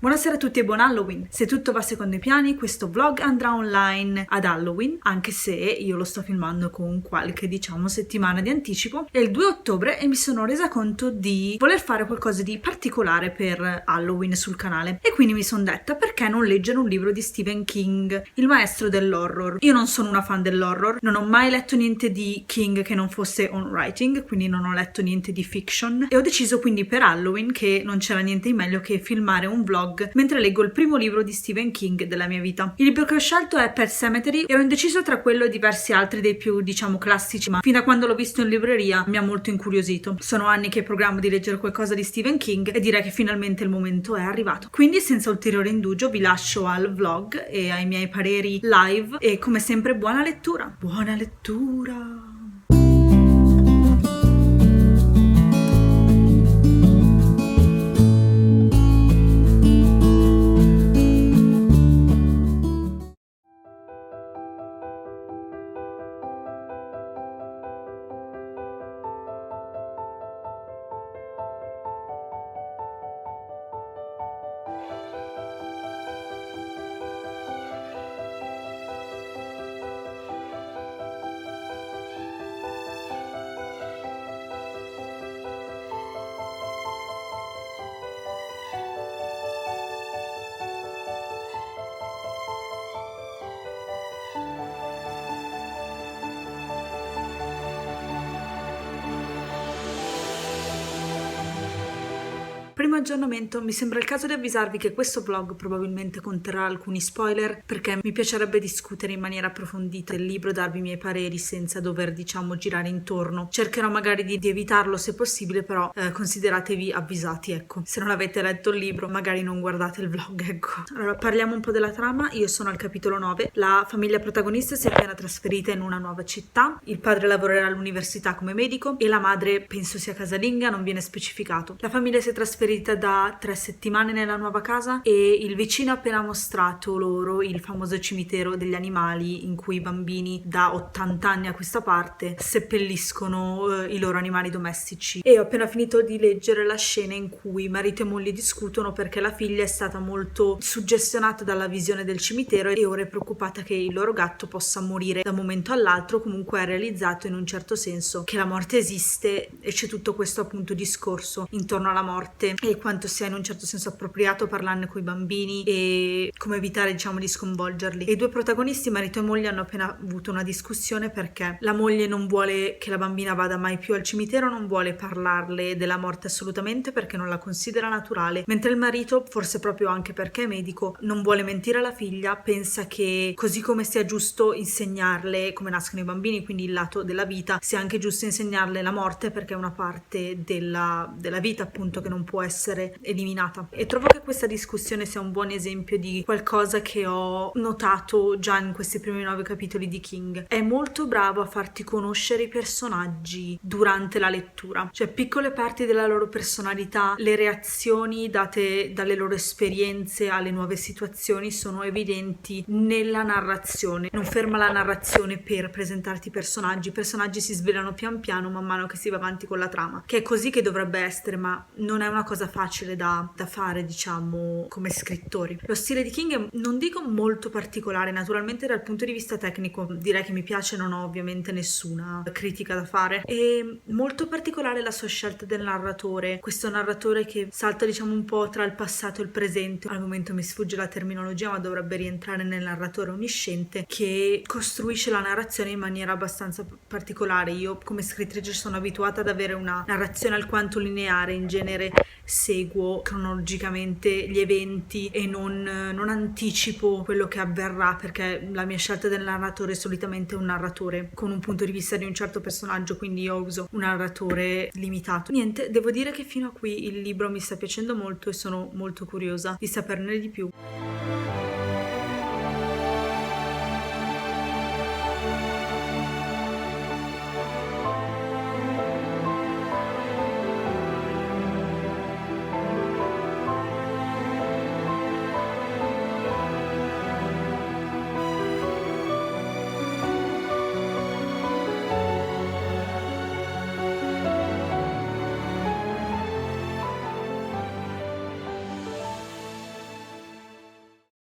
Buonasera a tutti e buon Halloween! Se tutto va secondo i piani, questo vlog andrà online ad Halloween, anche se io lo sto filmando con qualche, settimana di anticipo. È il 2 ottobre e mi sono resa conto di voler fare qualcosa di particolare per Halloween sul canale. E quindi mi sono detta, perché non leggere un libro di Stephen King, il maestro dell'horror? Io non sono una fan dell'horror, non ho mai letto niente di King che non fosse on writing, quindi non ho letto niente di fiction, e ho deciso quindi per Halloween che non c'era niente di meglio che filmare un vlog mentre leggo il primo libro di Stephen King della mia vita. Il libro che ho scelto è Pet Sematary. Ero indeciso tra quello e diversi altri dei più, classici, ma fin da quando l'ho visto in libreria mi ha molto incuriosito. Sono anni che programmo di leggere qualcosa di Stephen King e direi che finalmente il momento è arrivato. Quindi senza ulteriore indugio vi lascio al vlog e ai miei pareri live e come sempre buona lettura! Buona lettura! Primo aggiornamento, mi sembra il caso di avvisarvi che questo vlog probabilmente conterrà alcuni spoiler perché mi piacerebbe discutere in maniera approfondita il libro, darvi i miei pareri senza dover girare intorno. Cercherò magari di evitarlo se possibile, però consideratevi avvisati, ecco. Se non avete letto il libro magari non guardate il vlog, ecco. Allora parliamo un po' della trama. Io sono al capitolo 9, la famiglia protagonista si è appena trasferita in una nuova città, il padre lavorerà all'università come medico e la madre penso sia casalinga, non viene specificato. La famiglia si è trasferita da 3 settimane nella nuova casa e il vicino ha appena mostrato loro il famoso cimitero degli animali in cui i bambini da 80 anni a questa parte seppelliscono i loro animali domestici. E ho appena finito di leggere la scena in cui marito e moglie discutono perché la figlia è stata molto suggestionata dalla visione del cimitero e ora è preoccupata che il loro gatto possa morire da un momento all'altro. Comunque ha realizzato in un certo senso che la morte esiste e c'è tutto questo appunto discorso intorno alla morte e quanto sia in un certo senso appropriato parlarne coi bambini e come evitare di sconvolgerli. E i due protagonisti, marito e moglie, hanno appena avuto una discussione perché la moglie non vuole che la bambina vada mai più al cimitero, non vuole parlarle della morte assolutamente perché non la considera naturale, mentre il marito, forse proprio anche perché è medico, non vuole mentire alla figlia, pensa che così come sia giusto insegnarle come nascono i bambini, quindi il lato della vita, sia anche giusto insegnarle la morte perché è una parte della vita appunto che non può essere eliminata. E trovo che questa discussione sia un buon esempio di qualcosa che ho notato già in questi primi 9 capitoli di King. È molto bravo a farti conoscere i personaggi durante la lettura, cioè piccole parti della loro personalità, le reazioni date dalle loro esperienze alle nuove situazioni sono evidenti nella narrazione. Non ferma la narrazione per presentarti i personaggi si svelano pian piano man mano che si va avanti con la trama, che è così che dovrebbe essere, ma non è una cosa facile da fare come scrittori. Lo stile di King è, non dico molto particolare, naturalmente dal punto di vista tecnico direi che mi piace, non ho ovviamente nessuna critica da fare. È molto particolare la sua scelta del narratore, questo narratore che salta un po' tra il passato e il presente, al momento mi sfugge la terminologia ma dovrebbe rientrare nel narratore onnisciente, che costruisce la narrazione in maniera abbastanza particolare. Io come scrittrice sono abituata ad avere una narrazione alquanto lineare, in genere seguo cronologicamente gli eventi e non anticipo quello che avverrà perché la mia scelta del narratore è solitamente un narratore con un punto di vista di un certo personaggio, quindi io uso un narratore limitato. Niente, devo dire che fino a qui il libro mi sta piacendo molto e sono molto curiosa di saperne di più.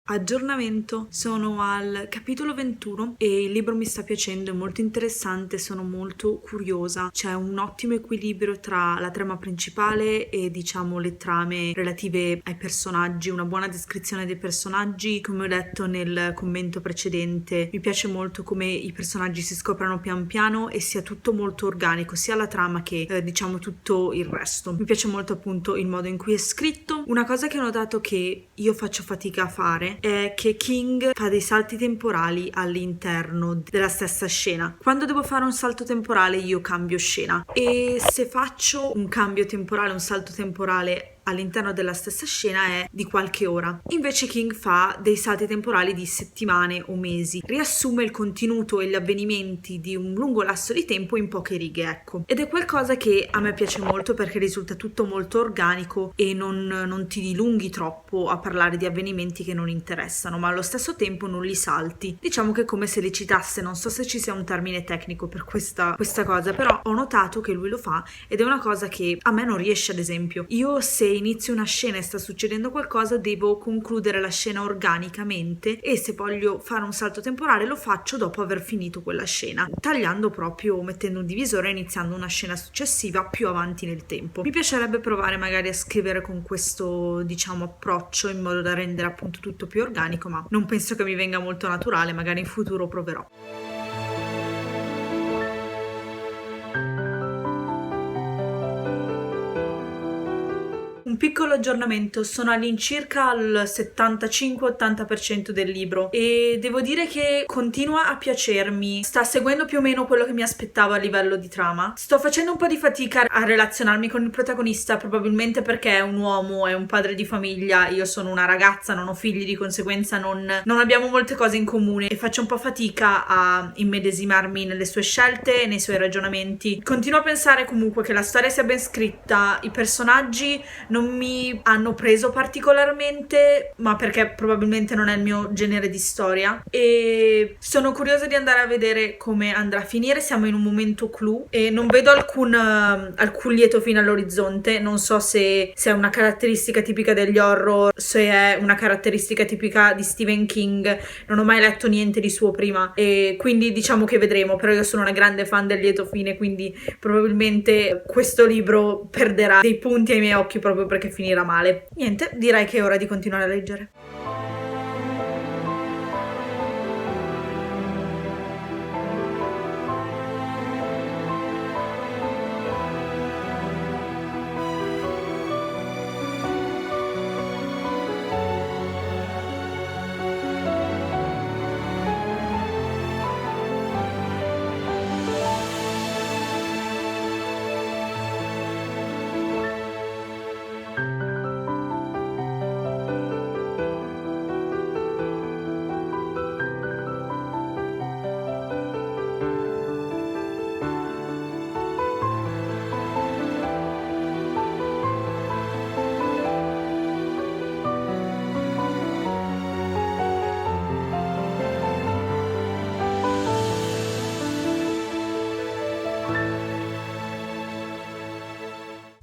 Aggiornamento, sono al capitolo 21 e il libro mi sta piacendo, è molto interessante, sono molto curiosa. C'è un ottimo equilibrio tra la trama principale e diciamo le trame relative ai personaggi, una buona descrizione dei personaggi. Come ho detto nel commento precedente, mi piace molto come i personaggi si scoprano pian piano e sia tutto molto organico, sia la trama che diciamo tutto il resto. Mi piace molto appunto il modo in cui è scritto. Una cosa che ho notato che io faccio fatica a fare è che King fa dei salti temporali all'interno della stessa scena. Quando devo fare un salto temporale io cambio scena, e se faccio un cambio temporale, un salto temporale all'interno della stessa scena è di qualche ora. Invece King fa dei salti temporali di settimane o mesi, riassume il contenuto e gli avvenimenti di un lungo lasso di tempo in poche righe, ecco. Ed è qualcosa che a me piace molto perché risulta tutto molto organico e non ti dilunghi troppo a parlare di avvenimenti che non interessano, ma allo stesso tempo non li salti. Diciamo che è come se li citasse, non so se ci sia un termine tecnico per questa cosa, però ho notato che lui lo fa ed è una cosa che a me non riesce. Ad esempio, io se inizio una scena e sta succedendo qualcosa devo concludere la scena organicamente, e se voglio fare un salto temporale lo faccio dopo aver finito quella scena, tagliando proprio, mettendo un divisore e iniziando una scena successiva più avanti nel tempo. Mi piacerebbe provare magari a scrivere con questo diciamo approccio in modo da rendere appunto tutto più organico, ma non penso che mi venga molto naturale, magari in futuro proverò. Un piccolo aggiornamento, sono all'incirca al 75-80% del libro e devo dire che continua a piacermi, sta seguendo più o meno quello che mi aspettavo a livello di trama. Sto facendo un po' di fatica a relazionarmi con il protagonista, probabilmente perché è un uomo, è un padre di famiglia, io sono una ragazza, non ho figli, di conseguenza non abbiamo molte cose in comune e faccio un po' fatica a immedesimarmi nelle sue scelte e nei suoi ragionamenti. Continuo a pensare comunque che la storia sia ben scritta, i personaggi non mi hanno preso particolarmente, ma perché probabilmente non è il mio genere di storia, e sono curiosa di andare a vedere come andrà a finire. Siamo in un momento clou e non vedo alcun lieto fine all'orizzonte. Non so se è una caratteristica tipica degli horror, se è una caratteristica tipica di Stephen King, non ho mai letto niente di suo prima e quindi diciamo che vedremo, però io sono una grande fan del lieto fine, quindi probabilmente questo libro perderà dei punti ai miei occhi proprio perché finirà male. Niente, direi che è ora di continuare a leggere.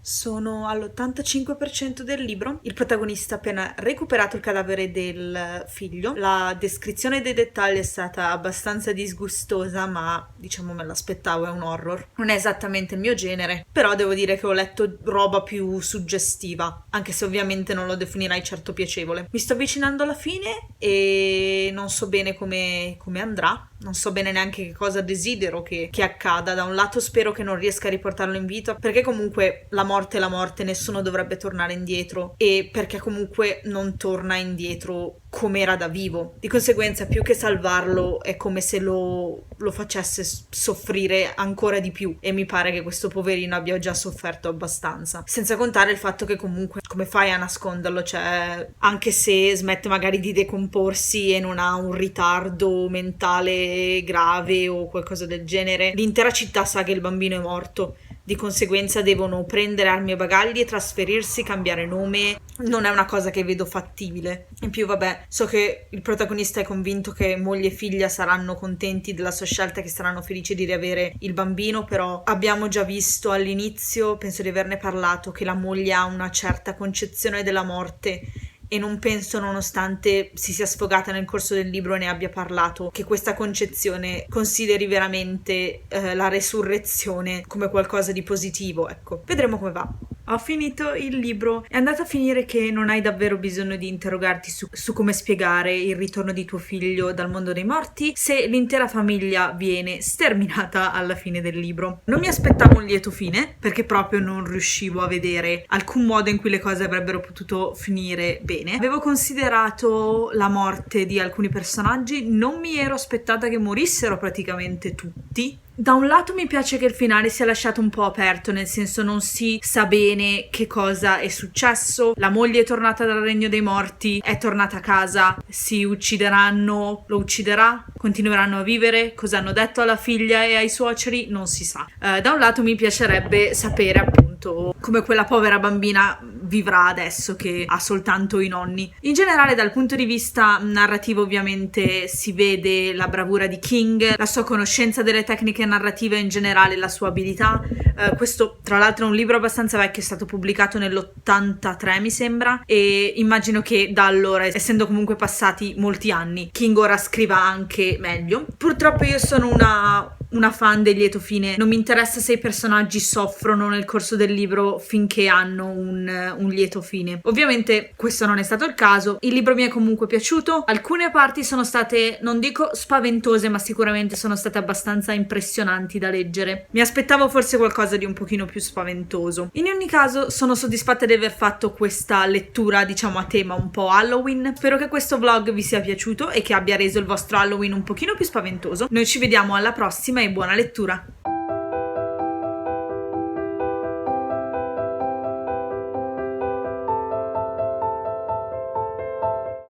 Sono all'85% del libro. Il protagonista ha appena recuperato il cadavere del figlio. La descrizione dei dettagli è stata abbastanza disgustosa, ma diciamo me l'aspettavo, è un horror. Non è esattamente il mio genere, però devo dire che ho letto roba più suggestiva, anche se ovviamente non lo definirei certo piacevole. Mi sto avvicinando alla fine e non so bene come andrà. Non so bene neanche che cosa desidero che accada. Da un lato spero che non riesca a riportarlo in vita, perché comunque la morte è la morte, nessuno dovrebbe tornare indietro, e perché comunque non torna indietro come era da vivo. Di conseguenza, più che salvarlo, è come se lo facesse soffrire ancora di più, e mi pare che questo poverino abbia già sofferto abbastanza. Senza contare il fatto che comunque come fai a nasconderlo? Cioè, anche se smette magari di decomporsi e non ha un ritardo mentale grave o qualcosa del genere, l'intera città sa che il bambino è morto. Di conseguenza devono prendere armi e bagagli e trasferirsi, cambiare nome. Non è una cosa che vedo fattibile. In più, vabbè, so che il protagonista è convinto che moglie e figlia saranno contenti della sua scelta, che saranno felici di riavere il bambino, però abbiamo già visto all'inizio, penso di averne parlato, che la moglie ha una certa concezione della morte e non penso, nonostante si sia sfogata nel corso del libro e ne abbia parlato, che questa concezione consideri veramente la resurrezione come qualcosa di positivo. Ecco, vedremo come va. Ho finito il libro. È andata a finire che non hai davvero bisogno di interrogarti su come spiegare il ritorno di tuo figlio dal mondo dei morti se l'intera famiglia viene sterminata alla fine del libro. Non mi aspettavo un lieto fine, perché proprio non riuscivo a vedere alcun modo in cui le cose avrebbero potuto finire bene. Avevo considerato la morte di alcuni personaggi, non mi ero aspettata che morissero praticamente tutti. Da un lato mi piace che il finale sia lasciato un po' aperto, nel senso non si sa bene che cosa è successo. La moglie è tornata dal regno dei morti, è tornata a casa, si uccideranno, lo ucciderà, continueranno a vivere, cosa hanno detto alla figlia e ai suoceri, non si sa. Da un lato mi piacerebbe sapere appunto come quella povera bambina vivrà adesso che ha soltanto i nonni. In generale, dal punto di vista narrativo, ovviamente si vede la bravura di King, la sua conoscenza delle tecniche narrative in generale, la sua abilità. Questo tra l'altro è un libro abbastanza vecchio, è stato pubblicato nell'83 mi sembra, e immagino che da allora, essendo comunque passati molti anni, King ora scriva anche meglio. Purtroppo io sono una fan del lieto fine, non mi interessa se i personaggi soffrono nel corso del libro finché hanno un lieto fine. Ovviamente questo non è stato il caso. Il libro mi è comunque piaciuto, alcune parti sono state, non dico spaventose, ma sicuramente sono state abbastanza impressionanti da leggere. Mi aspettavo forse qualcosa di un pochino più spaventoso. In ogni caso sono soddisfatta di aver fatto questa lettura, diciamo a tema un po' Halloween. Spero che questo vlog vi sia piaciuto e che abbia reso il vostro Halloween un pochino più spaventoso. Noi ci vediamo alla prossima e buona lettura!